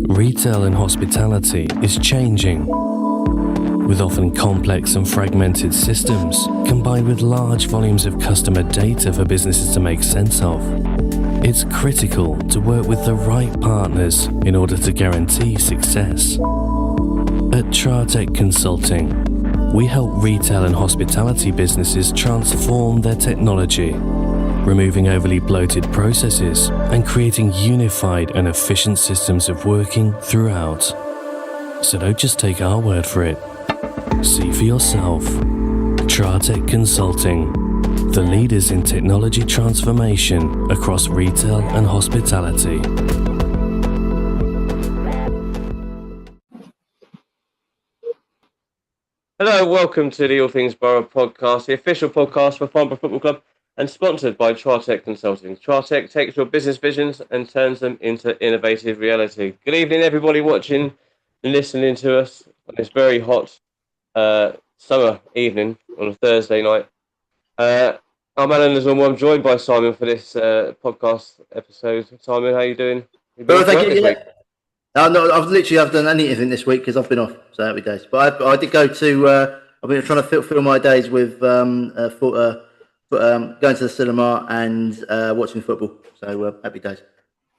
Retail and hospitality is changing, with often complex and fragmented systems combined with large volumes of customer data for businesses to make sense of. It's critical to work with the right partners in order to guarantee success. At Tratec Consulting, we help retail and hospitality businesses transform their technology, removing overly bloated processes and creating unified and efficient systems of working throughout. So don't just take our word for it. See for yourself. Tratec Consulting, the leaders in technology transformation across retail and hospitality. Hello, welcome to the All Things Boro podcast, the official podcast for Farnborough Football Club and sponsored by Tratec Consulting. Tratec takes your business visions and turns them into innovative reality. Good evening, everybody watching and listening to us on this very hot summer evening on a Thursday night. I'm Alan Lazormo. I'm joined by Simon for this podcast episode. Simon, how are you doing? Well, thank you. No, I've done anything this week because I've been off, so happy days. But I did go to. I've been trying to fill my days with going to the cinema and watching football. So happy days.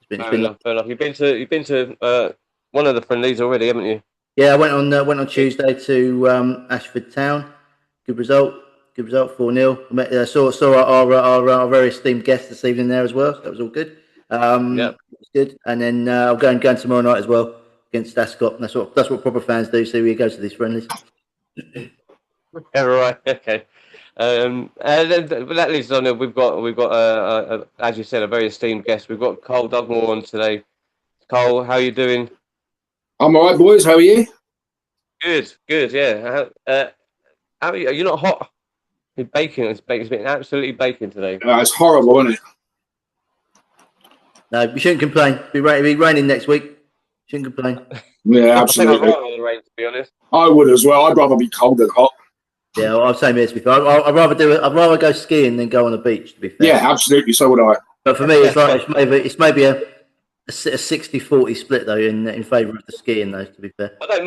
Fair enough. You've been to one of the friendlies already, haven't you? Yeah, I went on Tuesday to Ashford Town. Good result. 4-0. Saw our very esteemed guest this evening there as well. So that was all good. It was good. And then I'm going tomorrow night as well against Ascot. That's what proper fans do. So we go to these friendlies. Yeah, right. Okay. And that leads on. We've got as you said, a very esteemed guest. We've got Carl Dugmore on today. Carl, how are you doing? I'm all right, boys. How are you? Good. Yeah. How are you? Are you not hot? It's baking. It's been absolutely baking today. It's horrible, isn't it? No, we shouldn't complain. It'll be raining next week. Shouldn't complain. Yeah, absolutely. I think I'd rather the rain, to be honest. I would as well. I'd rather be cold than hot. Yeah, I'm saying this before. I'd rather go skiing than go on the beach. To be fair. Yeah, absolutely. So would I. But for me, it's maybe a 60-40 split though in favour of the skiing though. To be fair, I don't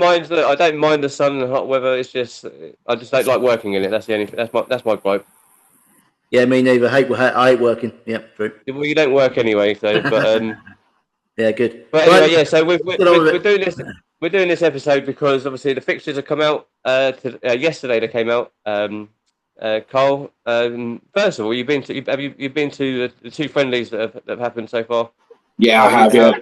mind the sun and hot weather. It's just I just don't like working in it. That's the only. That's my gripe. I me neither. I hate working. Yeah, true. Well, you don't work anyway, so but yeah, good. But anyway, yeah. So we're doing this. We're doing this episode because obviously the fixtures have come out. Yesterday they came out. Carl, first of all, you've been to the two friendlies that have happened so far. Yeah, I have. Yeah.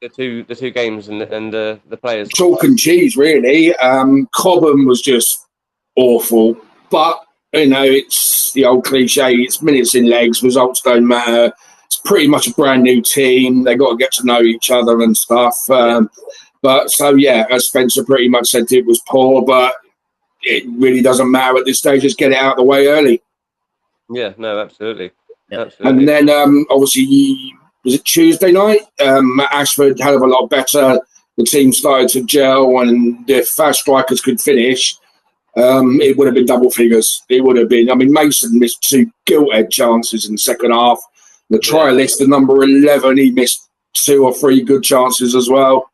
The two games and the players. Chalk and cheese, really. Cobham was just awful, but you know it's the old cliche. It's minutes in legs. Results don't matter. It's pretty much a brand new team. They got to get to know each other and stuff. But so yeah, as Spencer pretty much said, it was poor, but it really doesn't matter at this stage. Just get it out of the way early. Yeah. No. Absolutely. Yeah. And Absolutely. then obviously. Was it Tuesday night? Ashford hell of a lot better. The team started to gel, and if our strikers could finish, it would have been double figures. It would have been. I mean, Mason missed 2 gilt-edged chances in the second half. The trialist, the number 11, he missed 2 or 3 good chances as well.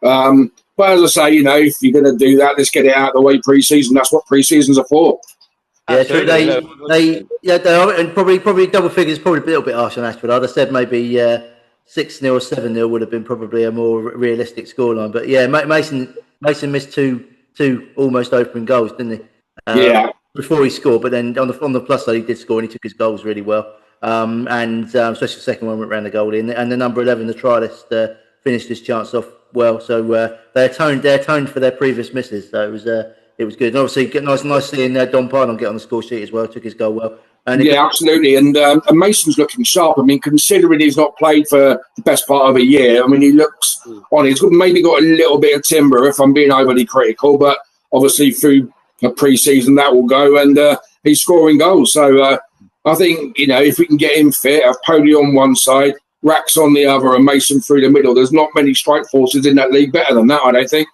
But as I say, you know, if you're going to do that, let's get it out of the way pre-season. That's what pre-seasons are for. Yeah, true. They are, and probably double figures. Probably a little bit harsh on Ashford. I'd have said maybe 6-0 or 7-0 would have been probably a more realistic scoreline. But yeah, Mason missed two almost open goals, didn't he? Before he scored, but then on the plus side, he did score and he took his goals really well. And especially the second one went round the goal in, and the number 11, the trialist, finished his chance off well. So they atoned for their previous misses. So it was good. And obviously, nice seeing Don Pardon get on the score sheet as well. Took his goal well. And absolutely. And Mason's looking sharp. I mean, considering he's not played for the best part of a year, I mean, he looks on. He's maybe got a little bit of timber, if I'm being overly critical. But obviously, through a pre-season, that will go. And he's scoring goals. So I think, you know, if we can get him fit, have Poli on one side, Rax on the other, and Mason through the middle, there's not many strike forces in that league better than that, I don't think.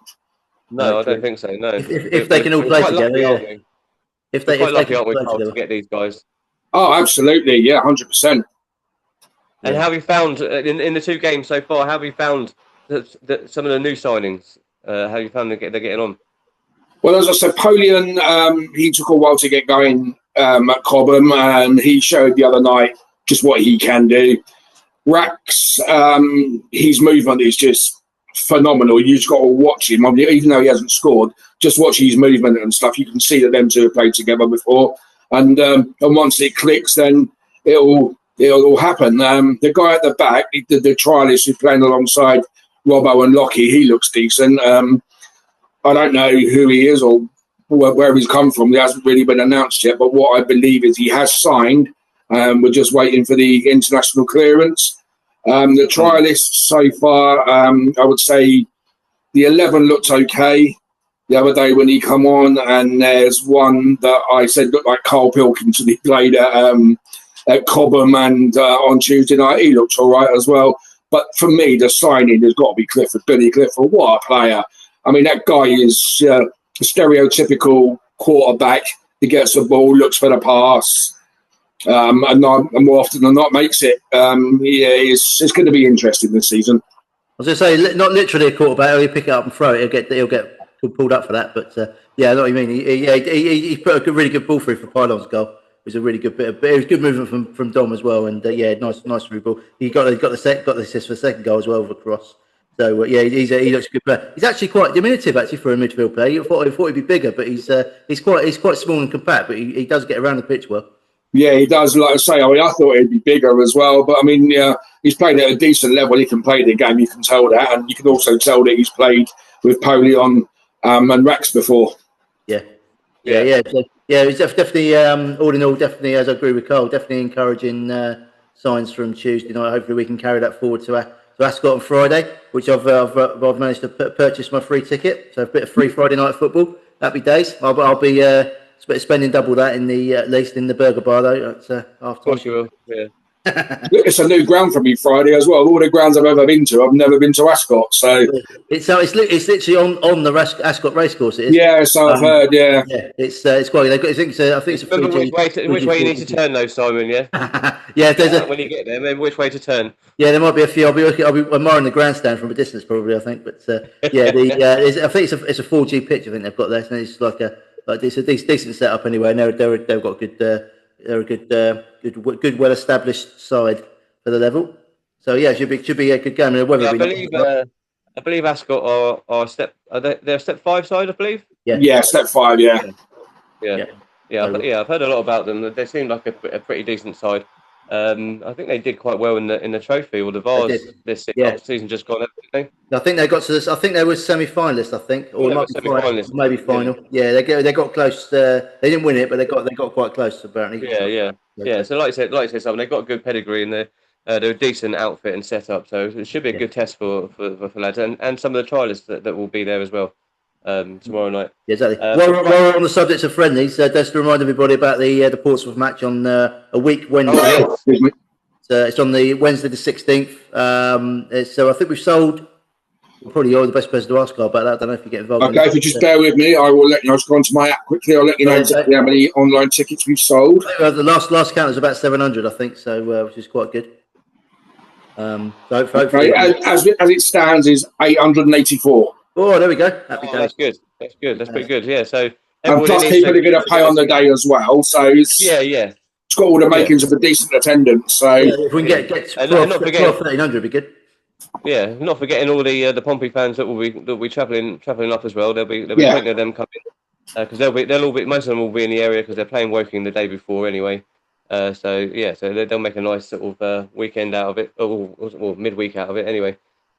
No, I don't think so. No, if they can all play together, yeah. If they can play together to get these guys. Oh, absolutely, yeah, 100%. And how have you found in the 2 games so far? How have you found some of the new signings? How you found they're getting on? Well, as I said, Polian, he took a while to get going at Cobham, and he showed the other night just what he can do. Rax, his movement is just phenomenal. You just got to watch him. I mean, even though he hasn't scored, just watch his movement and stuff. You can see that them two have played together before, and once it clicks, then it'll all happen. The guy at the back, the trialist who's playing alongside Robbo and Lockie, he looks decent. I don't know who he is or where he's come from. He hasn't really been announced yet, but what I believe is he has signed. We're just waiting for the international clearance. The trialists so far, I would say the 11 looked okay the other day when he come on, and there's one that I said looked like Carl Pilkington. He played at Cobham, and on Tuesday night he looked all right as well. But for me, the signing has got to be Clifford, Billy Clifford. What a player. I mean, that guy is a stereotypical quarterback. He gets the ball, looks for the pass, and more often than not makes it. It's going to be interesting this season. I was going to say, not literally a quarterback. He'll pick it up and throw it. He'll get pulled up for that. But I know what you mean. He put a really good ball through for Pylon's goal. It was a really good bit. It was good movement from Dom as well. And nice through ball. He got the assist for the second goal as well with a cross. So he looks a good player. He's actually quite diminutive actually for a midfield player. You thought he'd be bigger, but he's quite small and compact. But he does get around the pitch well. Yeah, he does. Like I say, I thought he'd be bigger as well. But I mean, he's played at a decent level. He can play the game. You can tell that, and you can also tell that he's played with Polion and Rax before. Yeah. It's definitely all in all, definitely, as I agree with Carl, definitely encouraging signs from Tuesday night. Hopefully, we can carry that forward to Ascot on Friday, which I've managed to purchase my free ticket. So a bit of free Friday night football. Happy days. I'll be spending double that at least in the burger bar though. At half time. Of course you will. Yeah. It's a new ground for me Friday as well. All the grounds I've ever been to, I've never been to Ascot. So it's literally on the Ascot racecourse. It is. Yeah, so I've heard. Yeah, it's quite. I think it's a which way you need to turn though, Simon? Yeah. When you get there, maybe which way to turn. Yeah, there might be a few. I'll be admiring the grandstand from a distance, probably. I think, but I think it's a 4G pitch. I think they've got there. So it's it's a decent setup anyway. And they've got good. They're a good, well-established side for the level. So yeah, it should be a good game. I believe Ascot they're step 5 side, I believe. Yeah, step 5. Yeah. I've heard a lot about them. They seem like a pretty decent side. I think they did quite well in the trophy or the Vars this season just gone. Didn't they? I think they got to this. I think they were semi-finalists. I think, or maybe final. Yeah, they got close. They didn't win it, but they got quite close apparently. Yeah. So like I said, Simon, they got a good pedigree and they're a decent outfit and setup. So it should be a good test for lads and some of the trialists that will be there as well. Tomorrow night. Yeah, exactly. While we're on the subject of friendlies, just to remind everybody about the Portsmouth match on a week Wednesday. It's on the Wednesday the 16th. So I think we've sold. Probably you're the best person to ask about that. I don't know if you get involved. Okay, if you just bear with me, I will let you know. I'll just go onto my app quickly. I'll let you know exactly how many online tickets we've sold. The last count was about 700, I think. So which is quite good. Hopefully, as it stands, is 884. Oh, there we go. Happy days. That's good. That's pretty good. Yeah. So and plus, people are going to pay on the day as well. So it's it's got all the makings of a decent attendance. So if we can get 1,300, would be good. Yeah, not forgetting all the Pompey fans that will be travelling up as well. There'll be plenty of them coming because most of them will be in the area because they're playing Woking the day before anyway. So they'll make a nice sort of weekend out of it or midweek out of it anyway.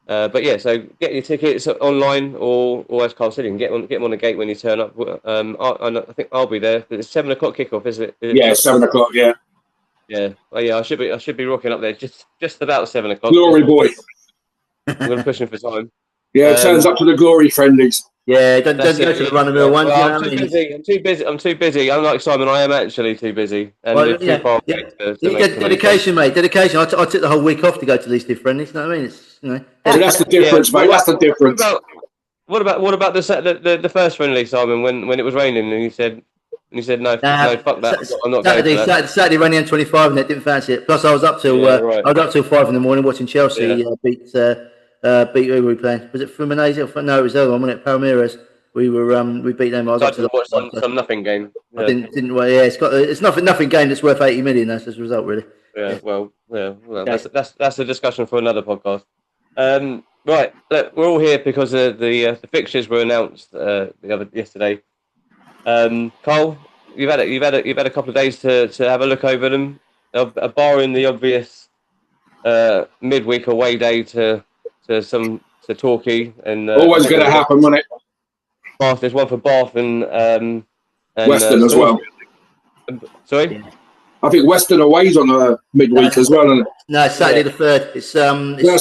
So get your tickets online or as Carl said, you can get them on the gate when you turn up. I think I'll be there. It's 7 o'clock kickoff, isn't it? Yeah, 7 o'clock. Yeah. Yeah. Well, yeah. I should be rocking up there just about 7 o'clock. Glory boy. I'm going to push him for time. Yeah, it turns up to the glory friendlies. Yeah, don't go to the run-of-the-mill ones. I'm too busy. I'm like Simon. I am actually too busy. And too far away dedication, mate. Dedication. I took the whole week off to go to these two friendlies. You know what I mean? It's So that's the difference, mate. That's the difference. What about the first friendly, Simon? When it was raining and you said no, fuck that. I'm not going. Saturday ran the M25 and they didn't fancy it. Plus, I was up till 5 in the morning watching Chelsea beat beat who were we playing? Was it Fluminense? No, it was the other one, wasn't it? Palmeiras. We beat them. I was I up to watched some nothing game. I didn't. Well, yeah, it's nothing game that's worth 80 million. That's the result, really. Well, that's a discussion for another podcast. Right, look, we're all here because the fixtures were announced yesterday. Carl, you've had a couple of days to have a look over them. Barring the obvious midweek away day to Torquay and Always going to happen, wasn't it? Bath. There's one for Bath and Western as well. Sorry. Yeah. I think Western away's on the midweek as well, isn't it? No, it's Saturday the 3rd. It's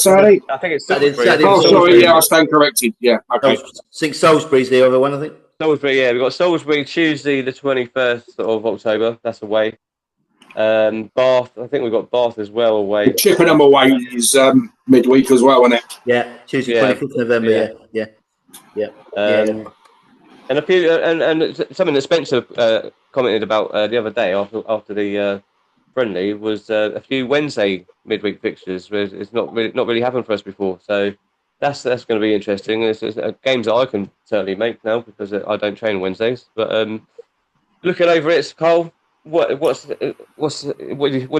Saturday? I think it's Saturday. Oh, sorry, yeah, I stand corrected. Yeah, okay. I think Salisbury's the other one, I think. Salisbury, yeah. We've got Salisbury Tuesday the 21st of October. That's away. Bath, I think we've got Bath as well away. Chippenham away is midweek as well, isn't it? Yeah, Tuesday 25th November, yeah. And a few, and something that Spencer commented about the other day after the friendly was a few Wednesday midweek fixtures. Where it's not really happened for us before, so that's going to be interesting. It's games that I can certainly make now because I don't train Wednesdays. But looking over it, Carl, what do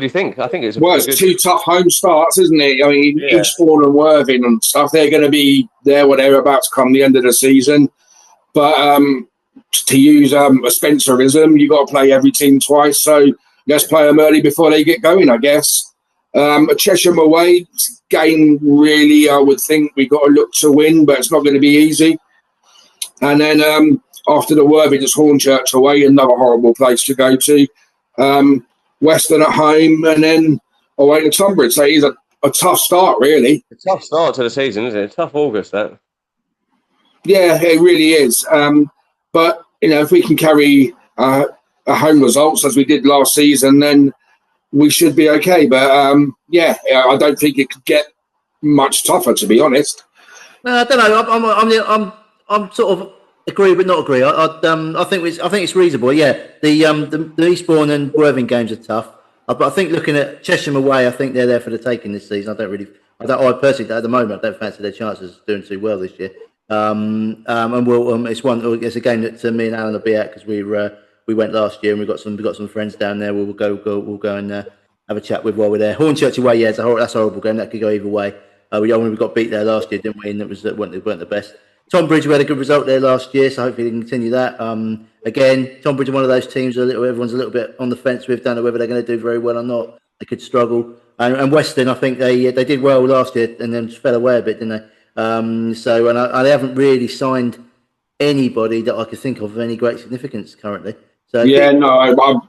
you think? I think it's two tough home starts, isn't it? I mean, Eastbourne and Worthing and stuff. They're going to be there when they're about to come the end of the season. But to use a Spencerism, you've got to play every team twice. So let's play them early before they get going, I guess. Chesham away, game really, I would think we've got to look to win, but it's not going to be easy. And then after the Worthing, it's Hornchurch away, another horrible place to go to. Western at home, and then away to Tunbridge. So it's a tough start, really. A tough start to the season, isn't it? Tough August, that. Yeah, it really is. But, if we can carry a home results as we did last season, then we should be okay. But, I don't think it could get much tougher, to be honest. No, I don't know. I'm sort of agree but not agree. I think it's reasonable. Yeah, the Eastbourne and Worthing games are tough. But I think looking at Chesham away, I think they're there for the taking this season. I personally, at the moment, I don't fancy their chances of doing too well this year. And it's a game that me and Alan will be at because we went last year and we got some friends down there. We'll go and have a chat with while we're there. Hornchurch away, that's a horrible game. That could go either way. We got beat there last year, didn't we? And it weren't the best. Tonbridge, we had a good result there last year, so hopefully they can continue that. Again, Tonbridge are one of those teams everyone's a little bit on the fence with, don't know whether they're going to do very well or not. They could struggle. And Western, I think they did well last year and then just fell away a bit, didn't they? They haven't really signed anybody that I could think of any great significance currently. So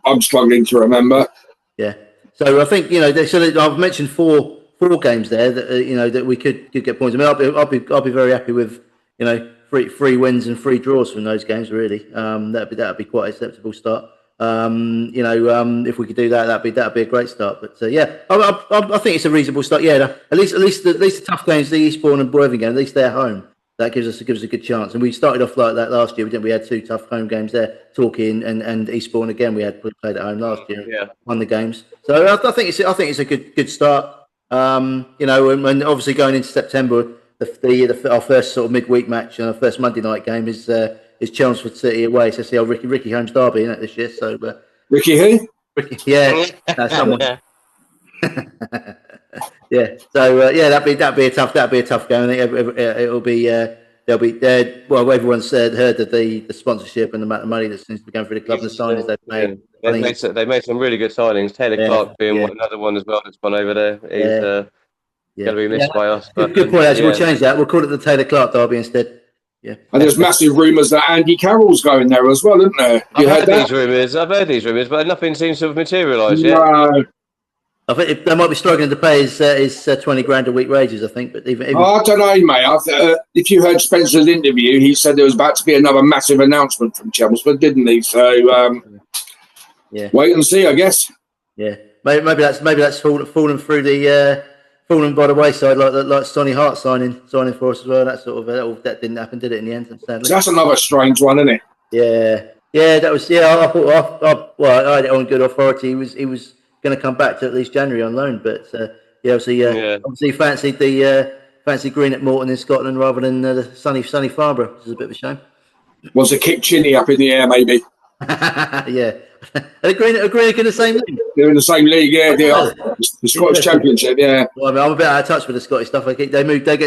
I'm struggling to remember. Yeah, so I think I've mentioned four games there that that we could get points. I mean, I'll be very happy with three wins and 3 draws from those games. Really, that'd be quite a acceptable start. If we could do that, that'd be a great start. But I think it's a reasonable start. Yeah, at least the tough games, the Eastbourne and Worthing game, at least they're home. That gives us a good chance. And we started off like that last year. We had 2 tough home games there. Torquay and Eastbourne again. We had played at home last year. And won the games. So I think it's a good start. And obviously going into September, our first sort of midweek match and our first Monday night game is Chelmsford City away. So it's the old Ricky Holmes derby, isn't it, this year? So Ricky who? Ricky, yeah, someone. Yeah. So that'd be a tough game. I think it'll be everyone's heard of the sponsorship and the amount of money that seems to be going through the club and the signings they've made. They've made some really good signings. Taylor Clark being another one as well that's gone over there. He's going to be missed by us. But, good point. Actually, we'll change that. We'll call it the Taylor Clark derby instead. Yeah. And there's massive rumours that Andy Carroll's going there as well, isn't there? I've heard these rumours, but nothing seems to have materialised yet. No. I think they might be struggling to pay his 20 grand a week wages, I think. But even I don't know, mate. If you heard Spencer's interview, he said there was about to be another massive announcement from Chelmsford, didn't he? So, wait and see, I guess. Yeah, maybe that's fallen through the fallen by the wayside, like Sonny Hart signing for us as well. That didn't happen, did it? In the end, sadly. So that's another strange one, isn't it? Yeah. That was. Yeah, I thought. I had it on good authority. He was going to come back to at least January on loan, but obviously fancied fancy green at Morton in Scotland rather than the sunny Farnborough, which is a bit of a shame. Was a kick Chinny up in the air, maybe. Yeah. Are Green in the same league? They're in the same league, yeah. The Scottish Championship, yeah. Well, I mean, I'm a bit out of touch with the Scottish stuff. They get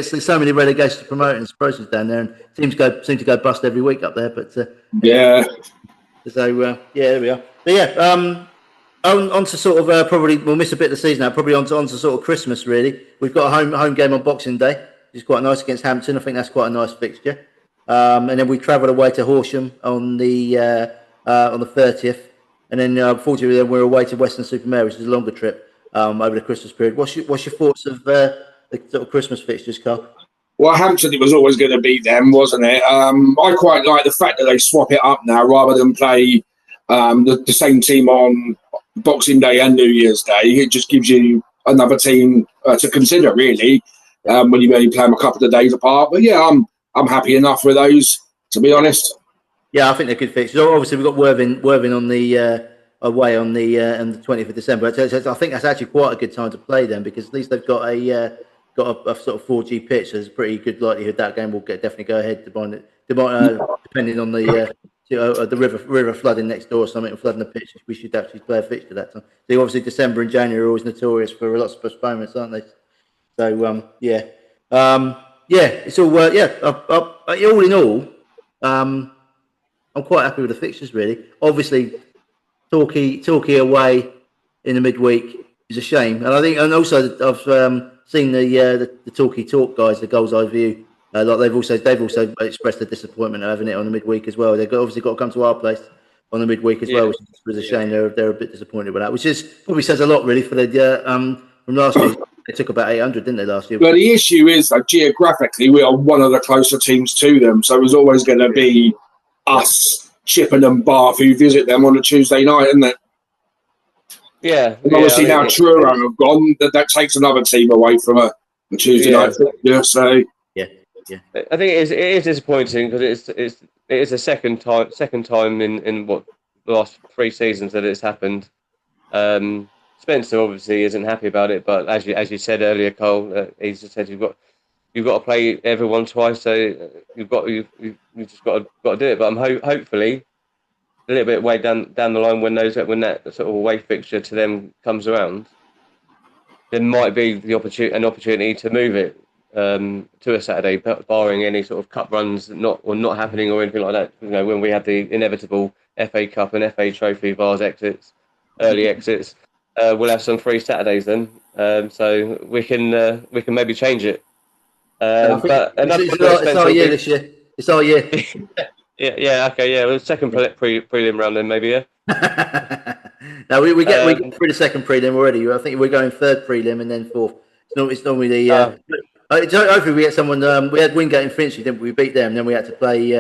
so many relegations to promoting process down there, and teams seem to go bust every week up there. But yeah. So there we are. But yeah, on to sort of probably we'll miss a bit of the season now. Probably on to sort of Christmas. Really, we've got a home game on Boxing Day, which is quite nice against Hampton. I think that's quite a nice fixture. And then we travel away to Horsham on the 30th, and then unfortunately then we're away to Weston-super-Mare, which is a longer trip over the Christmas period. What's your thoughts of the sort of Christmas fixtures, Carl? Well, Hampton, it was always going to be them, wasn't it? I quite like the fact that they swap it up now rather than play the same team on Boxing Day and New Year's Day. It just gives you another team to consider, really, when you only play them a couple of days apart. But yeah, I'm happy enough with those, to be honest. Yeah, I think they're good fixtures. Obviously, we've got Worthing on the away on the 20th of December. I think that's actually quite a good time to play them because at least they've got a sort of 4G pitch. So there's a pretty good likelihood that game will definitely go ahead. Depending on the river flooding next door or something, flooding the pitch, we should actually play a fixture that time. So obviously, December and January are always notorious for lots of postponements, aren't they? So yeah. It's all all in all, I'm quite happy with the fixtures. Really, obviously, Torquay away in the midweek is a shame, and I think, and also I've seen the Torquay Talk guys, the Goals Eye View, they've also expressed their disappointment of having it on the midweek as well. They've obviously got to come to our place on the midweek as well, which is a shame. They're a bit disappointed with that, which is probably says a lot really for the from last year. They took about 800, didn't they, last year? Well, the issue is that geographically we are one of the closer teams to them, so there's always going to be us, Chippenham and Bath, who visit them on a Tuesday night, isn't it? Yeah. And obviously now Truro have gone, that takes another team away from a Tuesday night. Yeah, so yeah. I think it is disappointing because it is a second time in what the last 3 seasons that it's happened. Spencer obviously isn't happy about it, but as you said earlier, Carl, he just said you've got to play everyone twice, so you've just got to do it. But I'm hopefully a little bit way down the line when that sort of away fixture to them comes around, there might be an opportunity to move it to a Saturday, barring any sort of cup runs not happening or anything like that. You know, when we have the inevitable FA Cup and FA Trophy Vars exits, early exits. We'll have some free Saturdays then, so we can maybe change it. But it's our year this year. It's our year. yeah, okay, yeah. Well, second prelim round then, maybe, yeah. No, we get through the second prelim already. I think we're going third prelim and then fourth. It's normally the. Hopefully, we get someone. We had Wingate and Finchley, didn't we? We beat them, and then we had to play.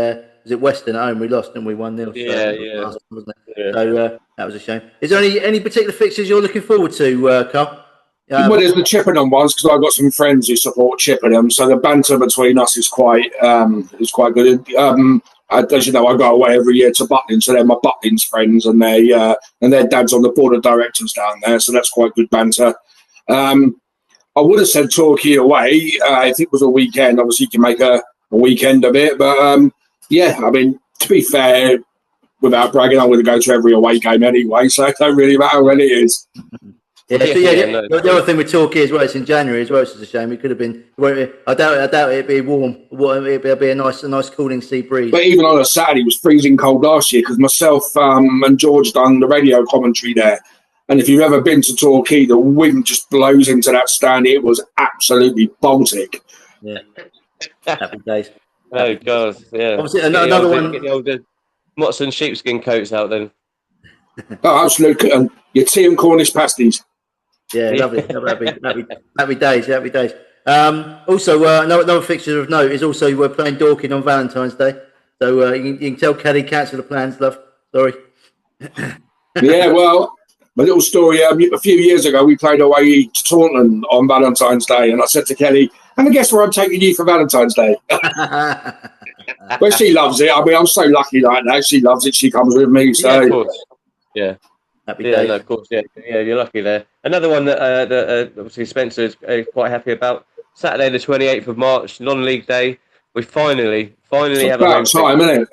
Was it Western at home? We lost, and we 1-0. Yeah. Wasn't it? Yeah. So that was a shame. Is there any particular fixtures you're looking forward to, Carl? Well, there's the Chippenham ones because I've got some friends who support Chippenham, so the banter between us is quite good. As you know, I go away every year to Butlin, so they're my Butlins friends, and their dad's on the board of directors down there, so that's quite good banter. I would have said Torquay away if it was a weekend. Obviously, you can make a weekend of it, but yeah, I mean, to be fair, without bragging, I'm going to go to every away game anyway, so it don't really matter when it is. The other thing with Torquay as well, it's in January as well, which is a shame. It could have been. I doubt it'd be warm. It'd be a nice cooling sea breeze. But even on a Saturday, it was freezing cold last year because myself and George done the radio commentary there. And if you've ever been to Torquay, the wind just blows into that stand. It was absolutely Baltic. Yeah, happy days. Oh God, yeah. Obviously, another one. Get the old Motson sheepskin coats out then. Oh, absolutely. And your tea and Cornish pasties. Yeah, lovely. Happy days. Also, another fixture of note is also we're playing Dorking on Valentine's Day. So you can tell Caddy cancel the plans, love. Sorry. Yeah, well, my little story. A few years ago, we played away to Taunton on Valentine's Day, and I said to Kelly, "Have a guess where I'm taking you for Valentine's Day?" Well, she loves it. I mean, I'm so lucky like that. She loves it. She comes with me. So, yeah, of course. Yeah. Happy days. No, of course. Yeah, you're lucky there. Another one that obviously Spencer is quite happy about. Saturday the 28th of March, non-league day. We finally It's have a home about time, fixture. isn't it?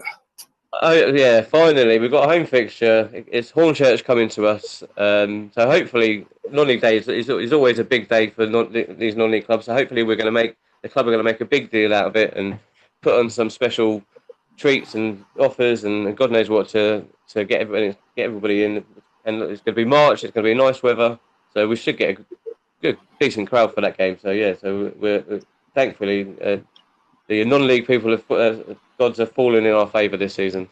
Oh yeah, finally we've got a home fixture. It's Hornchurch coming to us. So hopefully non-league day is always a big day for these non-league clubs. So hopefully the club are going to make a big deal out of it and put on some special treats and offers and God knows what to get everybody in. And it's going to be March. It's going to be nice weather, so we should get a good decent crowd for that game. So yeah, so we're thankfully the non-league people gods have fallen in our favour this season.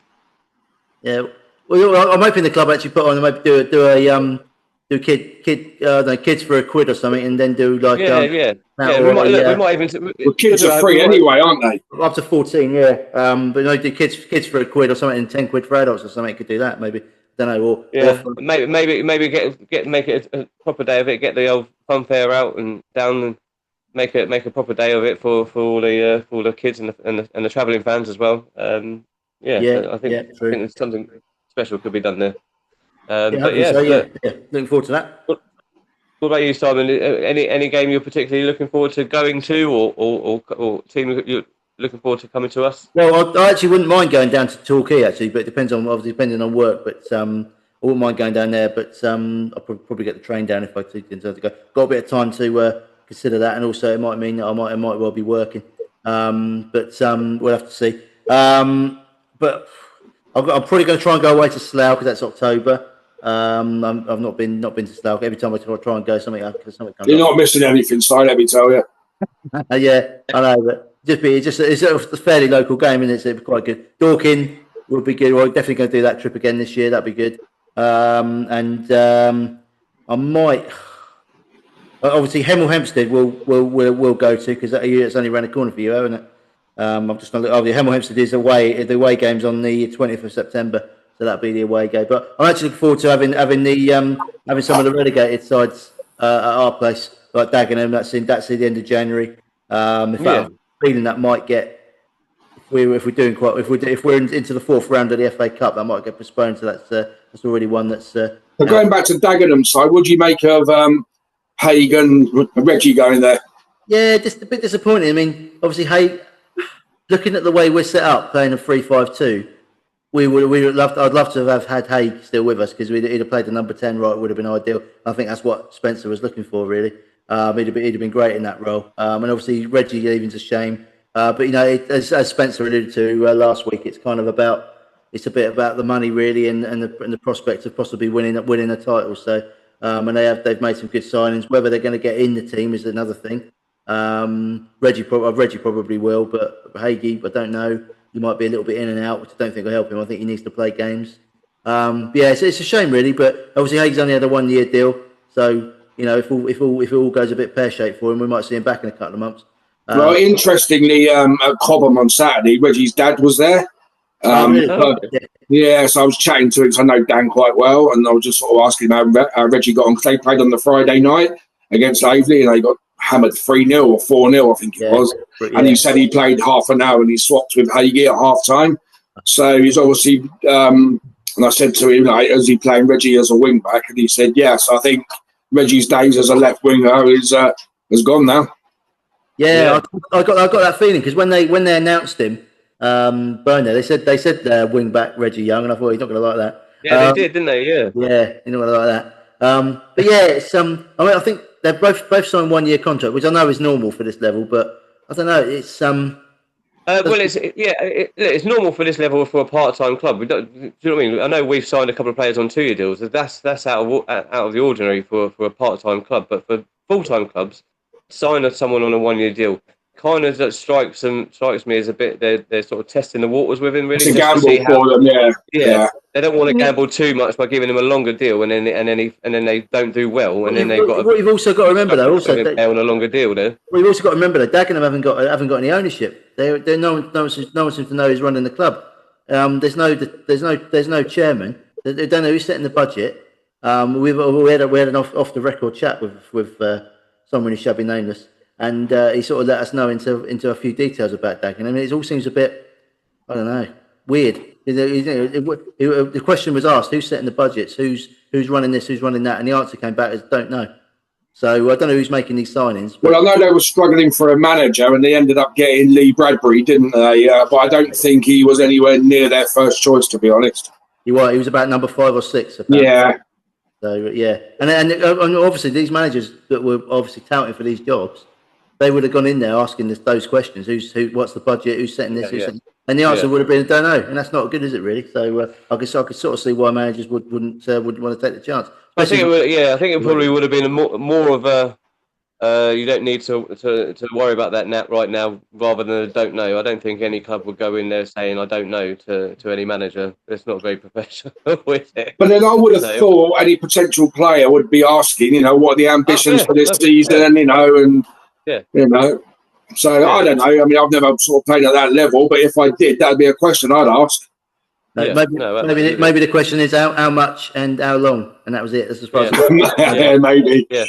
Yeah, well, I'm hoping the club actually put on maybe do kids for £1 or something, and then do like Yeah. We might even. Well, kids are free anyway, aren't they? up to 14, yeah. But no, do kids for £1 or something, and £10 for adults or something. Could do that maybe. Don't know. Maybe make it a proper day of it. Get the old fun fair out and down and make a proper day of it for all the kids and the travelling fans as well. I think there's something special could be done there. Looking forward to that. What about you, Simon? Any game you're particularly looking forward to going to, or team you're looking forward to coming to us? Well, I actually wouldn't mind going down to Torquay actually, but it depends on depending on work. But I wouldn't mind going down there. But I'll probably get the train down if I to go. Got a bit of time to consider that, and also it might mean that I might well be working. But we'll have to see. But I'm probably going to try and go away to Slough because that's October. I've not been to Slough. Every time I try and go, something comes You're not missing anything, Si, let me tell you. Yeah, I know, but it's a fairly local game, and it's quite good. Dorking would be good. We're definitely going to do that trip again this year. That'd be good. I might. Obviously, Hemel Hempstead will go to because it's only around the corner for you, isn't it? I'm just going to look. The Hemel Hempstead is away. The away game's on the 20th of September, so that'll be the away game. But I'm actually looking forward to having some of the relegated sides at our place, like Dagenham. That's the end of January. I'm feeling that might get if we're into the fourth round of the FA Cup, that might get postponed. So that's already one that's. But going back to Dagenham side, what do you make of Hagan, Reggie going there? Yeah, just a bit disappointing. I mean, obviously, looking at the way we're set up, playing a 3-5-2, I'd love to have had Haig still with us because he'd have played the number 10 right. It would have been ideal. I think that's what Spencer was looking for, really. He'd have been great in that role. And obviously Reggie leaving's a shame. But as Spencer alluded to last week, it's a bit about the money really, and the prospect of possibly winning a title. So and they've made some good signings. Whether they're going to get in the team is another thing. Reggie probably will, but Hagee, I don't know. He might be a little bit in and out, which I don't think will help him. I think he needs to play games. It's a shame really, but obviously Hagee's only had a 1 year deal, so if it all goes a bit pear shaped for him, we might see him back in a couple of months. Well, interestingly, at Cobham on Saturday, Reggie's dad was there. Really? So I was chatting to him because I know Dan quite well, and I was just sort of asking how Reggie got on because they played on the Friday night against Laveley, and they got hammered 3-0 or 4-0, I think it was. And he said he played half an hour and he swapped with Hagee at half time. So he's obviously, and I said to him, is he playing Reggie as a wing back? And he said, yes. I think Reggie's days as a left winger is gone now. Yeah, I got that feeling because when they announced him, Burnley, they said wing back Reggie Young, and I thought he's not going to like that. Yeah, they did, didn't they? Yeah. Yeah, he's not going to like that. But yeah, it's I think they've both signed 1 year contract, which I know is normal for this level, but I don't know. It's it's normal for this level for a part-time club. Do you know what I mean? I know we've signed a couple of players on 2 year deals. That's out of the ordinary for a part-time club, but for full-time clubs, sign someone on a 1 year deal kind of strikes me as a bit they're sort of testing the waters with him really. It's a gamble for them, yeah. They don't want to gamble too much by giving him a longer deal, and then they don't do well, and then they've got. What you've also got to remember though, on a longer deal there. Well, you've also got to remember that Dagenham haven't got any ownership. No one seems to know who's running the club. There's no chairman. They don't know who's setting the budget. We had an off the record chat with someone who shall be nameless. And he sort of let us know into a few details about Dagenham. I mean, it all seems a bit, I don't know, weird. The question was asked, who's setting the budgets, who's running this, who's running that, and the answer came back as don't know. So I don't know who's making these signings. Well, I know they were struggling for a manager, and they ended up getting Lee Bradbury, didn't they? But I don't think he was anywhere near their first choice, to be honest. He was about number 5 or 6. Apparently. Yeah. So yeah, and obviously these managers that were obviously touting for these jobs, they would have gone in there asking those questions: what's the budget, who's setting this, and the answer would have been, I don't know, and that's not good, is it really? So I could sort of see why managers wouldn't want to take the chance. I think it probably would have been more of a. You don't need to worry about that right now, rather than a don't know. I don't think any club would go in there saying I don't know to any manager. It's not very professional, is it? But then I would have thought any potential player would be asking, what are the ambitions for this season, and So I don't know. I mean, I've never sort of played at that level, but if I did, that'd be a question I'd ask. Maybe the question is how much and how long, and that was it. That's as far as maybe. Yeah.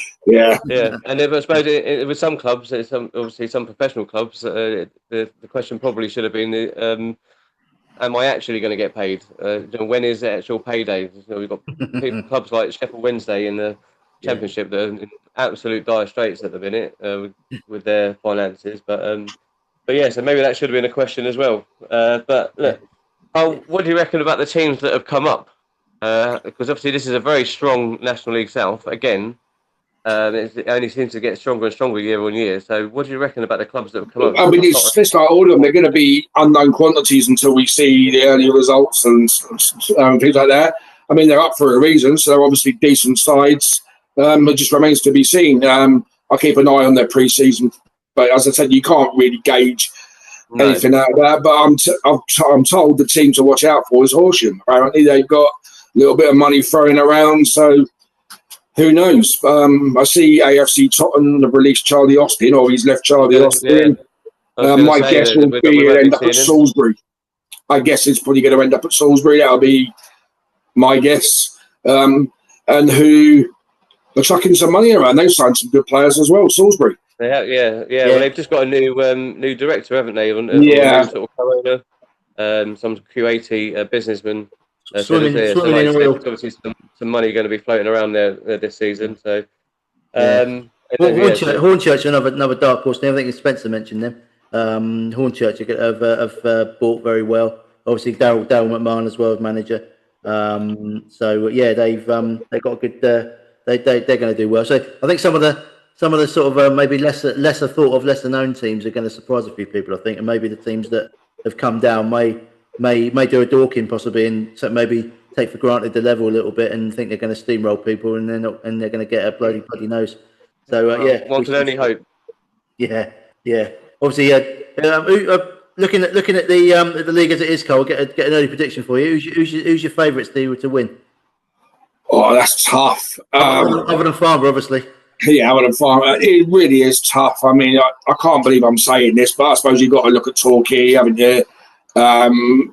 And I suppose with some clubs, obviously some professional clubs, the question probably should have been, am I actually going to get paid? When is the actual payday? We've got clubs like Sheffield Wednesday in the Championship that are in absolute dire straits at the minute with their finances. But so maybe that should have been a question as well. But look. What do you reckon about the teams that have come up? Because obviously this is a very strong National League South. Again, it only seems to get stronger and stronger year on year. So what do you reckon about the clubs that have come up? I mean, it's like all of them. They're going to be unknown quantities until we see the early results and things like that. I mean, they're up for a reason, so they're obviously decent sides. It just remains to be seen. I keep an eye on their pre-season, but as I said, you can't really gauge anything out of that, but I'm told the team to watch out for is Horsham. Apparently, they've got a little bit of money thrown around, so who knows? I see AFC Tottenham have released Charlie Austin, or he's left Charlie Austin. My guess will be he'll end up at Salisbury. I guess it's probably going to end up at Salisbury. That'll be my guess. And who are chucking some money around. They've signed some good players as well, Salisbury. They have, Well, they've just got a new director, haven't they? Sort of co-owner, some Kuwaiti businessman. Swimming in oil. Obviously, some money going to be floating around there this season. So, Hornchurch, another dark horse. I think Spencer mentioned them. Hornchurch have bought very well. Obviously, Daryl McMahon as well as manager. They've got a good. They're going to do well. So I think some of the sort of maybe lesser thought of, lesser known teams are going to surprise a few people, I think, and maybe the teams that have come down may do a Dorking possibly, and so maybe take for granted the level a little bit and think they're going to steamroll people, and they're going to get a bloody nose. So one can only hope. Yeah. Obviously, looking at the league as it is, Carl, get an early prediction for you. Who's your favourites to win? Oh, that's tough. Other than Farmer, obviously. Yeah, it really is tough. I mean, I can't believe I'm saying this, but I suppose you've got to look at Torquay, haven't you? And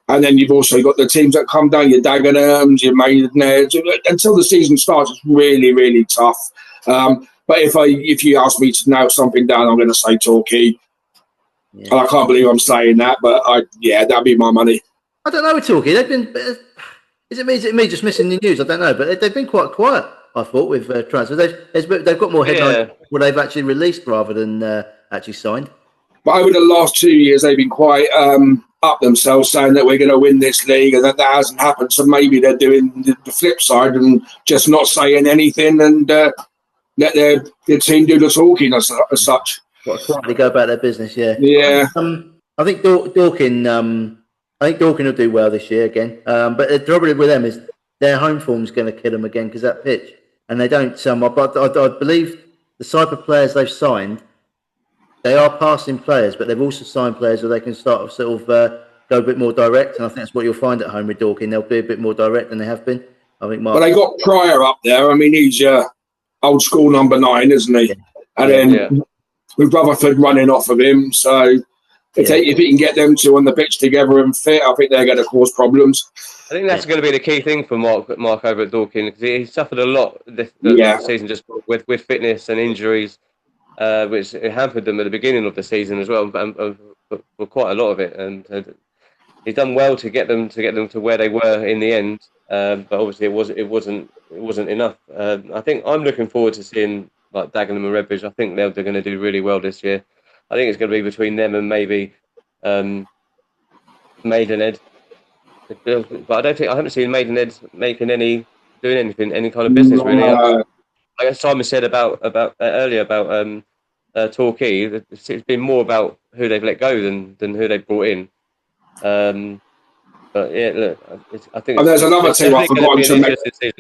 then you've also got the teams that come down, your Dagenhams, your Maidenheads. Until the season starts, it's really, really tough. But if you ask me to nail something down, I'm going to say Torquay. Yeah. And I can't believe I'm saying that, but that'd be my money. I don't know with Torquay. They've been. Is it me just missing the news? I don't know, but they've been quite quiet, I thought, with transfers. They've got more headlines what they've actually released rather than actually signed. But over the last 2 years, they've been quite up themselves, saying that we're going to win this league, and that hasn't happened. So maybe they're doing the flip side and just not saying anything, and let their team do the talking as such. Quietly go about their business, yeah. Yeah. I think Dorking. I think Dorking will do well this year again. But the trouble with them is their home form's going to kill them again because that pitch, and they don't. But I believe the type of players they've signed, they are passing players, but they've also signed players where they can start to sort of go a bit more direct. And I think that's what you'll find at home with Dorking. They'll be a bit more direct than they have been. I think. Well, they got Pryor up there. I mean, he's old school number 9, isn't he? Yeah. And then with Rutherford running off of him, so. If he can get them two on the pitch together and fit, I think they're going to cause problems. I think that's going to be the key thing for Mark over at Dorking, because he suffered a lot this season just with fitness and injuries, which hampered them at the beginning of the season as well, for quite a lot of it. And he's done well to get them to where they were in the end, but obviously it wasn't enough. I think I'm looking forward to seeing like Dagenham and Redbridge. I think they're going to do really well this year. I think it's going to be between them and maybe Maidenhead. But I haven't seen Maidenhead doing anything, any kind of business really. Like Simon said about earlier about Torquay, it's been more about who they've let go than who they've brought in. But yeah, look, I think there's another team I've forgotten to mention.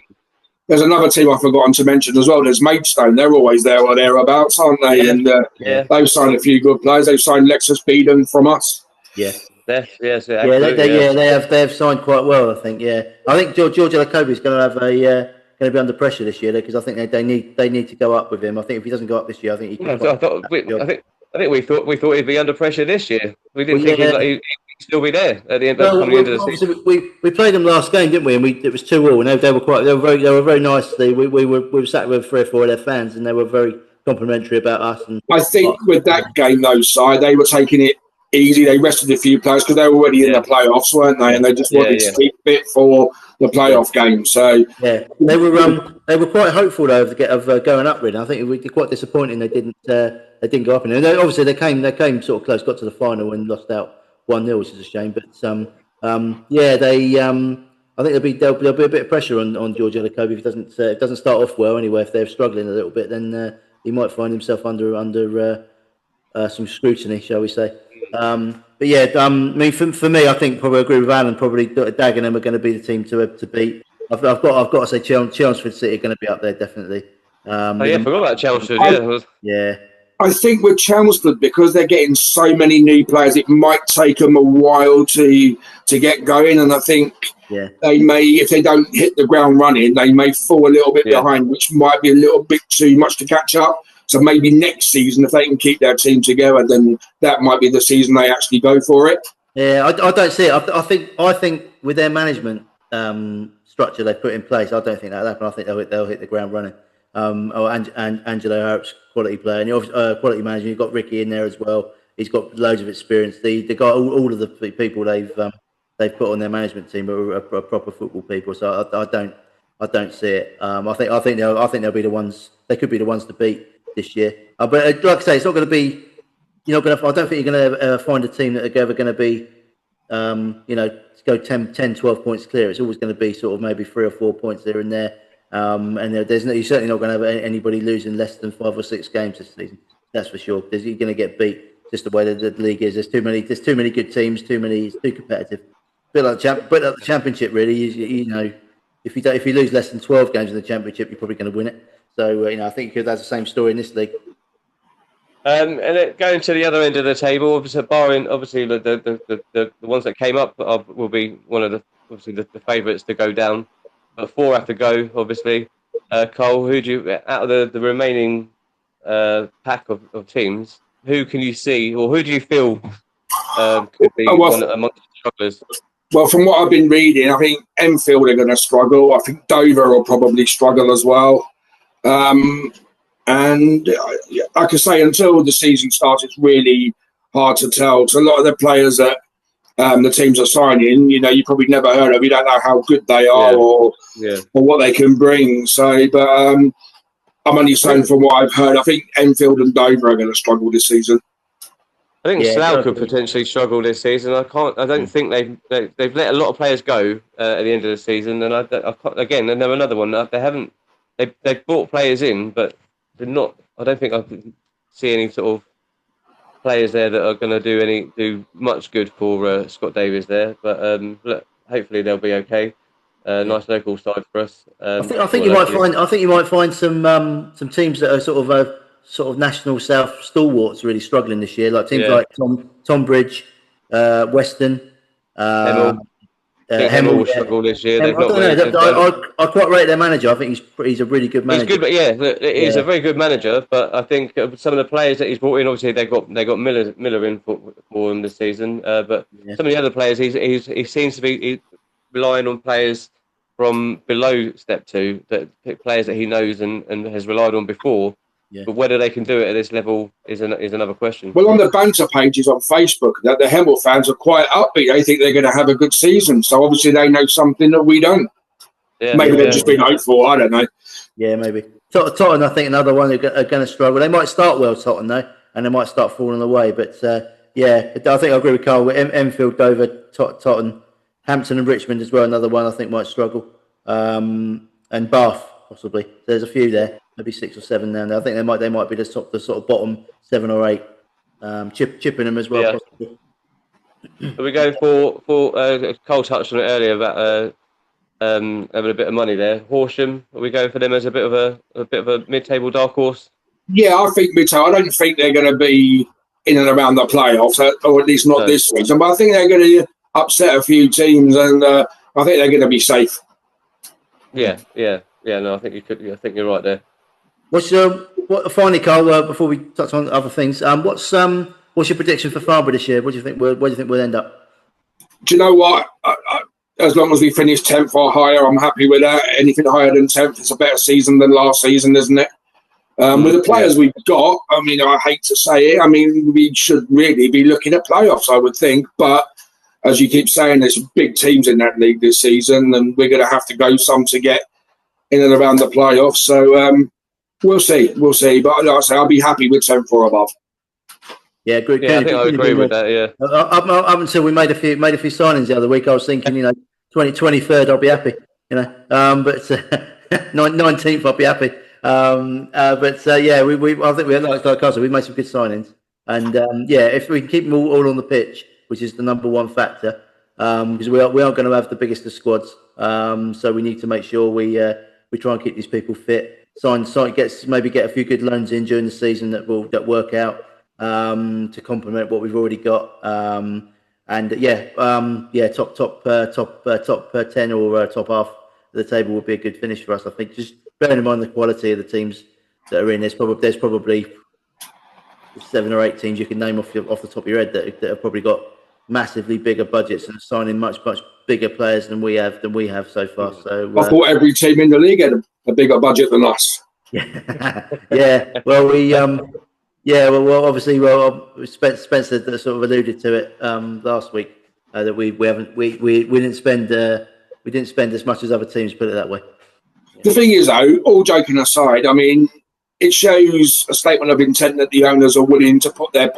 There's another team I've forgotten to mention as well. There's Maidstone. They're always there or thereabouts, aren't they? Yeah. And yeah, they've signed a few good players. They've signed Lexus Beedon from us. Yeah. They have signed quite well. I think. Yeah, I think George Lacobi is going to have going to be under pressure this year because I think they need to go up with him. I think if he doesn't go up this year, I think he can. I think we thought he'd be under pressure this year. We didn't think he'd still be there at the end of the season. We played them last game, didn't we? And it was 2-2, and they were very nice. We were sat with 3 or 4 of their fans, and they were very complimentary about us. And I think with that game, though, Si, they were taking it easy. They rested a few players because they were already in the playoffs, weren't they? And they just wanted to keep fit for the playoff game. So they were quite hopeful though of going up. Really, I think it was quite disappointing they didn't go up. And obviously they came sort of close, got to the final and lost out 1-0, which is a shame. But I think there'll be a bit of pressure on George Lacobi if he doesn't start off well anyway. If they're struggling a little bit, then he might find himself under some scrutiny, shall we say. But yeah, I mean, for me, I think probably agree with Alan. Probably Dagenham are going to be the team to beat. I've got to say, Chelmsford City are going to be up there definitely. I forgot about Chelmsford. Yeah. I think with Chelmsford, because they're getting so many new players, it might take them a while to get going. And I think they may, if they don't hit the ground running, they may fall a little bit behind, which might be a little bit too much to catch up. So maybe next season, if they can keep their team together, then that might be the season they actually go for it. Yeah, I don't see it. I think with their management structure they put in place, I don't think that'll happen. I think they'll hit the ground running. And Angelo Harrop's quality player, and quality manager. You've got Ricky in there as well. He's got loads of experience. The guy, all of the people they've put on their management team are proper football people. So I don't see it. I think they'll be the ones. They could be the ones to beat this year. But like I say, it's not going to be. I don't think you're going to find a team that are ever going to be. Go 10, 12 points clear. It's always going to be sort of maybe 3 or 4 points here and there. And you're certainly not going to have anybody losing less than 5 or 6 games this season. That's for sure. You're going to get beat just the way that the league is. There's too many good teams. It's too competitive. A bit like the championship, really. If you lose less than 12 games in the championship, you're probably going to win it. So I think you could have the same story in this league. And then going to the other end of the table, barring obviously the ones that came up will be one of the favourites to go down. But 4 have to go, obviously. Cole, who do you, out of the remaining pack of teams, who can you see, or who do you feel could be one amongst the strugglers? Well, from what I've been reading, I think Enfield are going to struggle. I think Dover will probably struggle as well. And like I say, until the season starts, it's really hard to tell. So a lot of the players that the teams are signing, you probably never heard of. You don't know how good they are or what they can bring. So, but I'm only saying from what I've heard. I think Enfield and Dover are going to struggle this season. I think Slough could potentially struggle this season. I don't think they've let a lot of players go at the end of the season. And again, and they're another one. They haven't. They've brought players in, but they're not. I don't think I can see any sort of players there that are going to do much good for Scott Davies there. But look, hopefully they'll be okay. Nice local side for us. I think you might find some teams that are sort of national south stalwarts really struggling this year, like teams like Tonbridge, Weston. Hemel will struggle this year. I quite rate their manager. I think he's a really good manager. He's good, but he's a very good manager. But I think some of the players that he's brought in, obviously they got Miller in for him this season. But some of the other players, he seems to be relying on players from below step 2, players that he knows and has relied on before. Yeah. But whether they can do it at this level is another question. Well, on the banter pages on Facebook, the Hemel fans are quite upbeat. They think they're going to have a good season. So obviously they know something that we don't. Maybe they've just been hopeful. I don't know. Yeah, maybe. Tottenham, I think, another one are going to struggle. They might start well, Tottenham, though, and they might start falling away. But yeah, I think I agree with Carl. Enfield, Dover, Tottenham, Hampton, and Richmond as well. Another one I think might struggle. And Bath possibly. There's a few there, maybe 6 or 7 now. I think they might be the sort of bottom 7 or 8. Chipping them as well. Yeah. Possibly. Are we going for Cole touched on it earlier about having a bit of money there. Horsham, are we going for them as a bit of a mid-table dark horse? Yeah, I think mid-table. I don't think they're going to be in and around the playoffs, or at least not this season. But I think they're going to upset a few teams, and I think they're going to be safe. Yeah. No, I think you could. I think you're right there. Finally, Carl? Before we touch on other things, what's your prediction for Farnborough this year? Where do you think we'll end up? Do you know what? As long as we finish 10th or higher, I'm happy with that. Anything higher than 10th, it's a better season than last season, isn't it? With the players we've got, I mean, I hate to say it. I mean, we should really be looking at playoffs, I would think. But as you keep saying, there's big teams in that league this season, and we're going to have to go some to get in and around the playoffs. So we'll see. But like I say, I'll be happy with 10th or above. Yeah, good. Yeah, I think I agree with that. Yeah. Up until we made a few signings the other week, I was thinking, 23rd, I'll be happy. But 19th, I'll be happy. Yeah, I think like I said, we made some good signings, and if we can keep them all on the pitch, which is the number one factor, because we are going to have the biggest of squads. So we need to make sure we try and keep these people fit. Maybe get a few good loans in during the season that work out. To complement what we've already got, top 10 or top half of the table would be a good finish for us. I think, just bearing in mind the quality of the teams that are in. There's probably 7 or 8 teams you can name off the top of your head that have probably got massively bigger budgets and are signing much bigger players than we have so far. So I thought every team in the league had a bigger budget than us. Yeah. Well, obviously, Spencer sort of alluded to it last week that we didn't spend as much as other teams. Put it that way. The thing is, though, all joking aside, I mean, it shows a statement of intent that the owners are willing to put their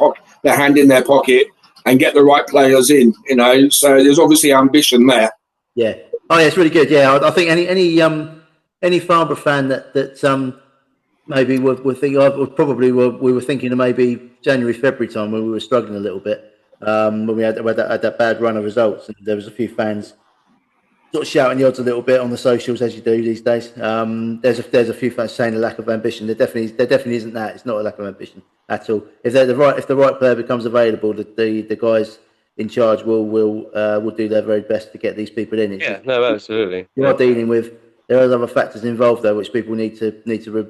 hand in their pocket and get the right players in. So there's obviously ambition there. Yeah. Oh, yeah, it's really good. Yeah, I think any Farnborough fan that maybe we were thinking of maybe January, February time when we were struggling a little bit, when we had that bad run of results, and there was a few fans sort of shouting the odds a little bit on the socials, as you do these days. There's a few fans saying a lack of ambition. There definitely isn't that. It's not a lack of ambition at all. If the right player becomes available, the guys in charge will do their very best to get these people in. Absolutely. You are dealing with. There are other factors involved, though, which people need to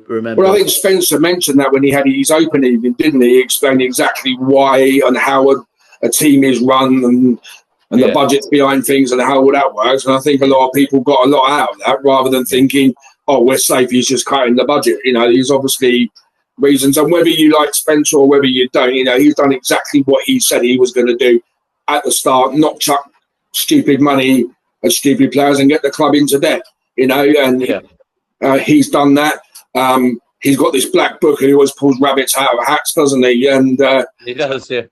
remember. Well, I think Spencer mentioned that when he had his open evening, didn't he? He explained exactly why and how a team is run and the budgets behind things and how all that works. And I think a lot of people got a lot out of that rather than thinking, oh, we're safe, he's just cutting the budget. There's obviously reasons. And whether you like Spencer or whether you don't, he's done exactly what he said he was going to do at the start, not chuck stupid money at stupid players and get the club into debt. He's done that. He's got this black book and he always pulls rabbits out of hats, doesn't he? And he does, yeah.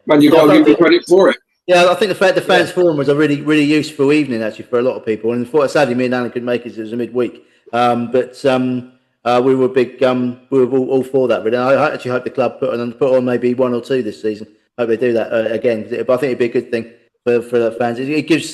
And you've got to give him credit for it. Yeah, I think the fans forum was a really, really useful evening actually for a lot of people. And sadly, me and Alan couldn't make it. It was a midweek, but we were big. We were all for that. But I actually hope the club put on maybe 1 or 2 this season. Hope they do that again. But I think it'd be a good thing for the fans. It gives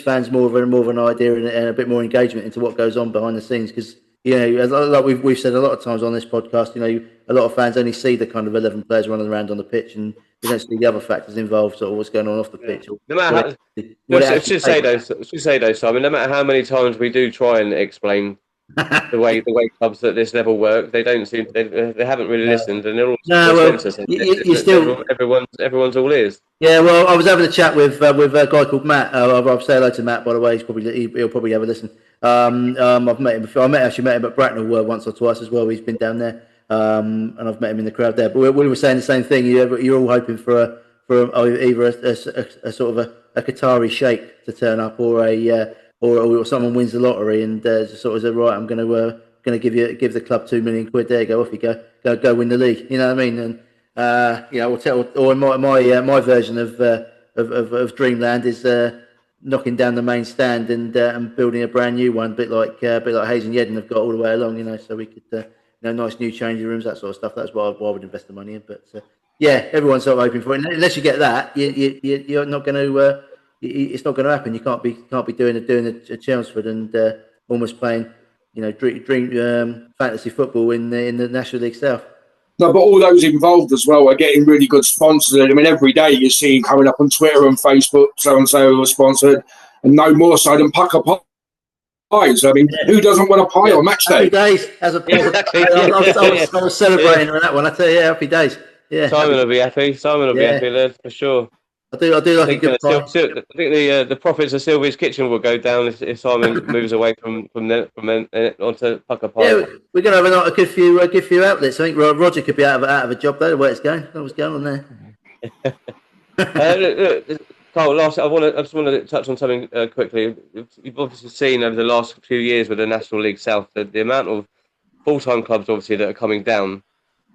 fans more of an idea and a bit more engagement into what goes on behind the scenes. Because like we've said a lot of times on this podcast, a lot of fans only see the kind of 11 players running around on the pitch and they don't see the other factors involved, or what's going on off the pitch. No matter I should say though, Simon. No matter how many times we do try and explain the way clubs at this level work, they don't seem they haven't really listened, and they're all everyone's all ears. Yeah, well, I was having a chat with a guy called Matt. I'll say hello to Matt, by the way. He'll probably have a listen. I've met him before. I met him at Bracknell once or twice as well. He's been down there, and I've met him in the crowd there. But we were saying the same thing. You're all hoping for either a sort of a Qatari sheikh to turn up, or a or someone wins the lottery and just sort of said, right, I'm going to give the club £2 million. There you go, off you go win the league. You know what I mean? And or my version of Dreamland is knocking down the main stand and building a brand new one, a bit like Hayes and Yedden have got all the way along. So we could nice new changing rooms, that sort of stuff. That's what I would invest the money in. But everyone's sort of hoping for it. And unless you get that, you're not going to. It's not going to happen. You can't be doing a Chelmsford and almost playing, dream fantasy football in the National League South. No, but all those involved as well are getting really good sponsors. I mean, every day you see coming up on Twitter and Facebook, so and so was sponsored, and no more so than Pucker Pies. I mean, who doesn't want a pie on match day? Happy days. I was celebrating on that one. I tell you, happy days. Yeah, Simon will be happy. Simon will be happy there for sure. I do like a good pie. I think the profits of Sylvia's Kitchen will go down if Simon moves away from them onto Pucker Pie. Yeah, we're going to have a good few outlets. I think Roger could be out of a job there. The way it's going, what's going on there? Carl, last I just want to touch on something quickly. You've obviously seen over the last few years with the National League South the amount of full-time clubs obviously that are coming down.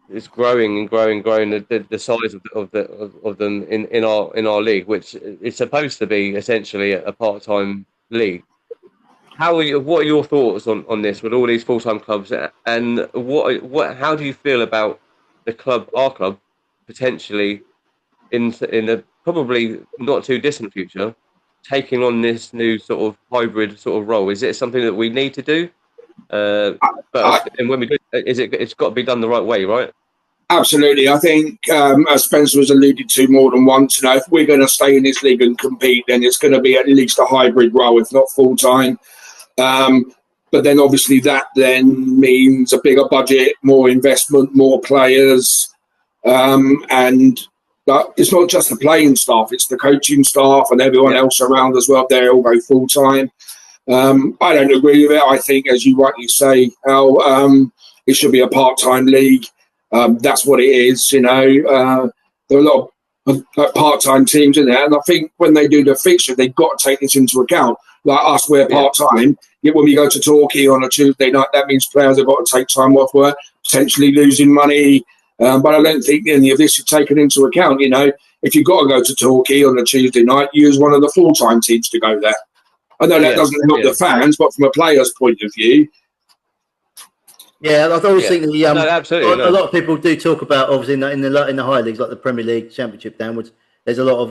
It's growing and growing. The size of them in our league, which is supposed to be essentially a part-time league. What are your thoughts on this with all these full-time clubs, and how do you feel about our club potentially in the probably not too distant future taking on this new sort of hybrid sort of role? Is it something that we need to do? And when we do, it's got to be done the right way, right? Absolutely. I think, as Spencer has alluded to more than once, if we're going to stay in this league and compete, then it's going to be at least a hybrid role, if not full time. But then obviously that then means a bigger budget, more investment, more players, but it's not just the playing staff; it's the coaching staff and everyone else around as well. They all go full time. I don't agree with it. I think, as you rightly say, Al, it should be a part-time league. That's what it is. There are a lot of part-time teams in there, and I think when they do the fixture, they've got to take this into account. Like us, we're part-time. Yet when we go to Torquay on a Tuesday night, that means players have got to take time off work, potentially losing money. But I don't think any of this is taken into account. If you've got to go to Torquay on a Tuesday night, use one of the full-time teams to go there. I know that doesn't help the fans, but from a player's point of view. Yeah, I always think absolutely. A lot of people do talk about, obviously, in the high leagues like the Premier League, Championship downwards. There's a lot of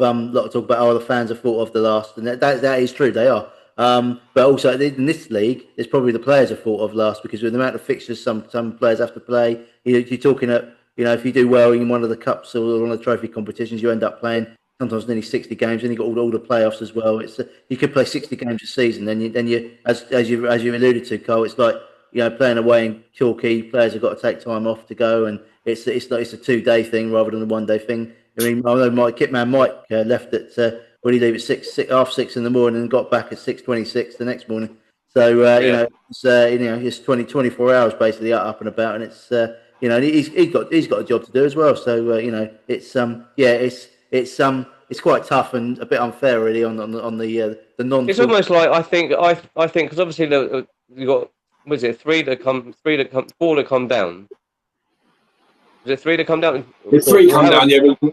talk about the fans are thought of the last, and that is true. They are. But also in this league, it's probably the players are thought of last, because with the amount of fixtures some players have to play. You're talking at, if you do well in one of the cups or one of the trophy competitions, you end up playing sometimes nearly 60 games, and you got all the playoffs as well. It's you could play 60 games a season, then you as you alluded to, Carl, it's like playing away in Torquay, players have got to take time off to go, and it's a 2-day thing rather than a 1-day thing. I mean, I know my kitman Mike left at when he leave at 6:30 in the morning and got back at 6:26 the next morning. So it's 24 hours basically up and about, and it's he's got a job to do as well. So it's quite tough and a bit unfair really on the non. It's almost like I think because obviously you got. Was it 4 that come down? Was it 3 that come down? 3 come down,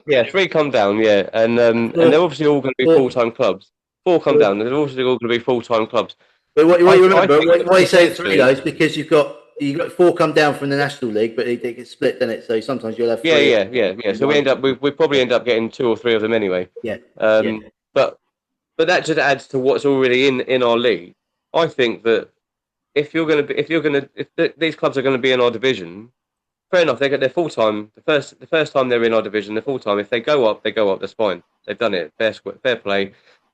yeah. 3 come down, yeah. And they're obviously all going to be full-time clubs. 4 come down, they're obviously all going to be full-time clubs. But what you remember, why you say 3 though, is because you've got 4 come down from the National League, but it gets split, doesn't it? So sometimes you'll have 3. Yeah. So we probably end up getting 2 or 3 of them anyway. Yeah. But that just adds to what's already in our league. I think that if these clubs are going to be in our division, fair enough. They're full time. The first time they're in our division, they're full time. If they go up, That's fine. They've done it. Fair play.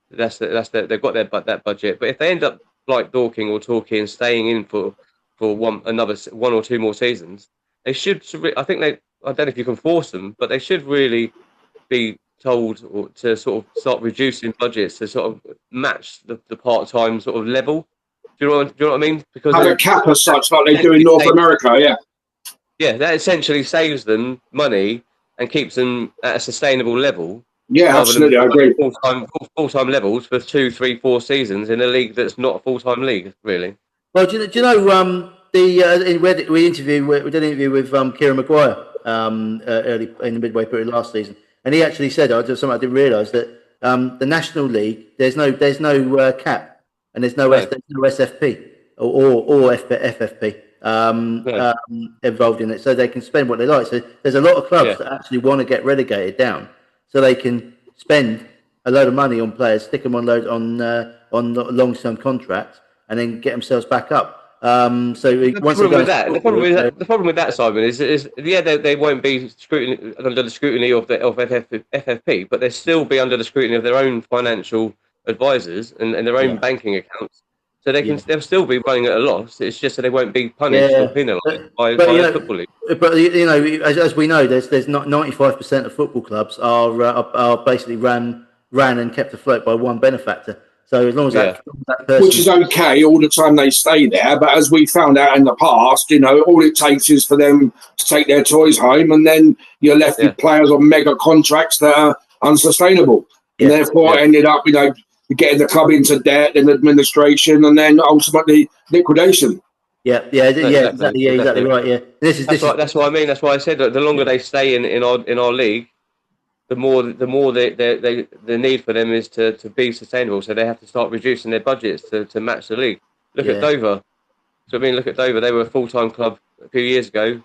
They've got that budget. But if they end up like Dorking or Torquay and staying in for 1 or 2 more seasons, they should. I think I don't know if you can force them, but they should really be told to sort of start reducing budgets to sort of match the part-time sort of level. Do you know what I mean? Because have a cap as such, like they do in North America, yeah. Yeah, that essentially saves them money and keeps them at a sustainable level. Yeah, absolutely, I agree. Full-time levels for 2, 3, 4 seasons in a league that's not a full-time league, really. Well, do you know we did an interview with Kieran Maguire early in the midway period last season, and he actually said, something I didn't realise, that the National League, there's no cap, and there's no SFP or FFP involved in it, so they can spend what they like. So there's a lot of clubs that actually want to get relegated down, so they can spend a load of money on players, stick them on long-term contracts, and then get themselves back up. The problem with that, Simon, is they won't be under the scrutiny of FFP, but they'll still be under the scrutiny of their own financial advisors and their own banking accounts. So they'll still be running at a loss. It's just that they won't be punished or penalised by the Football League. But as we know, there's not 95% of football clubs are basically ran and kept afloat by one benefactor. So as long as that person, which is okay all the time they stay there, but as we found out in the past, all it takes is for them to take their toys home, and then you're left with players on mega contracts that are unsustainable, and therefore ended up, getting the club into debt and administration, and then ultimately liquidation. Exactly right. Yeah, that's what I mean. That's why I said that the longer they stay in our league, the more the need for them is to be sustainable. So they have to start reducing their budgets to match the league. Look at Dover. Look at Dover. They were a full-time club a few years ago,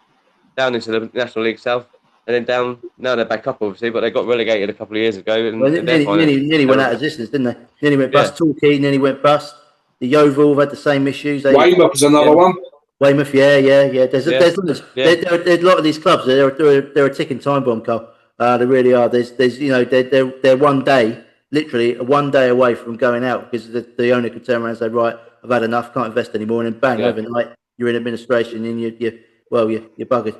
down into the National League South, and then down. Now they're back up, obviously, but they got relegated a couple of years ago. And nearly went out of existence, didn't they? Nearly went bust. Torquay nearly went bust. The Yeovil had the same issues. Weymouth is another one. Weymouth, There's a lot of these clubs. They're a ticking time bomb, Carl. They really are. They're one day, literally one day away from going out, because the owner could turn around and say, right, I've had enough, can't invest anymore, and then bang, overnight you're in administration and you're buggered.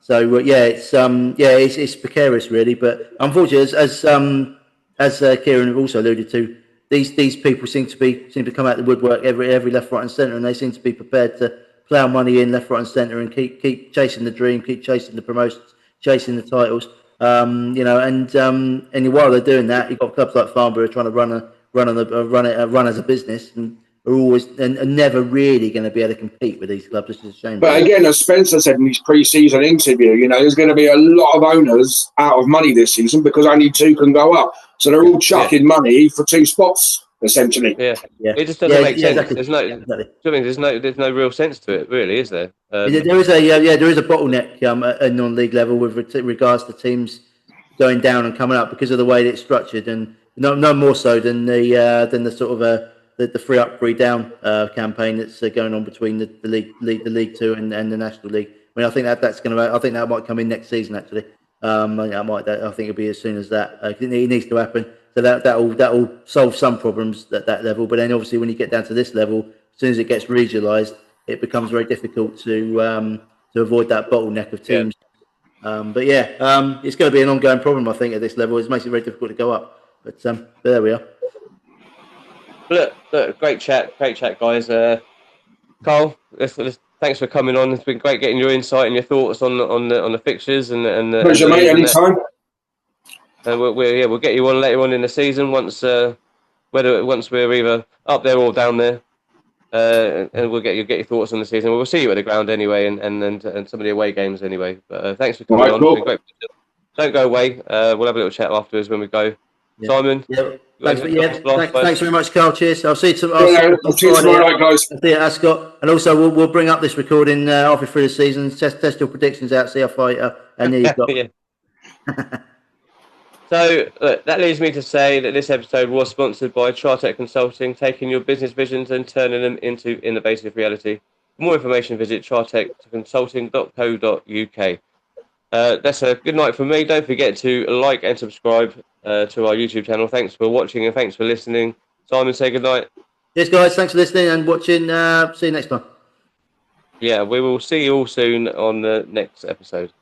It's precarious, really. But unfortunately, as Kieran also alluded to, these people seem to come out the woodwork every left, right, and centre, and they seem to be prepared to plough money in left, right, and centre, and keep chasing the dream, keep chasing the promotions, chasing the titles. And while they're doing that, you've got clubs like Farnborough trying to run as a business, and are always and never really going to be able to compete with these clubs. It's a shame. But again, as Spencer said in his pre-season interview, there's going to be a lot of owners out of money this season because only 2 can go up. So they're all chucking money for 2 spots, essentially. It just doesn't make sense. Exactly. There's no real sense to it, really, is there? There is a bottleneck at non-league level with regards to teams going down and coming up because of the way that it's structured, and no more so than the sort of the free up, free down campaign that's going on between the League Two and the National League. I mean, I think that might come in next season, actually. I think it'll be as soon as that. It needs to happen. So that will solve some problems at that level. But then obviously when you get down to this level, as soon as it gets regionalised, it becomes very difficult to avoid that bottleneck of teams. It's going to be an ongoing problem, I think, at this level. It makes it very difficult to go up. But there we are. Look, great chat, guys. Carl, thanks for coming on. It's been great getting your insight and your thoughts on the fixtures and pleasure, mate. Anytime. We'll get you on later on in the season once we're either up there or down there, and you'll get your thoughts on the season. We'll see you at the ground anyway, and some of the away games anyway. But thanks for coming on. Cool. Great. Don't go away. We'll have a little chat afterwards when we go. Yeah. Simon. Yeah. Thanks very much, Carl. Cheers. I'll see you tomorrow. Guys. See you at Ascot. And also, we'll bring up this recording halfway through the season. Test your predictions out. See how far and there you've got. So that leads me to say that this episode was sponsored by Chartec Consulting, taking your business visions and turning them into innovative reality. For more information, visit chartecconsulting.co.uk. That's a good night from me. Don't forget to like and subscribe to our YouTube channel. Thanks for watching and thanks for listening. Simon, say good night. Yes, guys. Thanks for listening and watching. See you next time. Yeah, we will see you all soon on the next episode.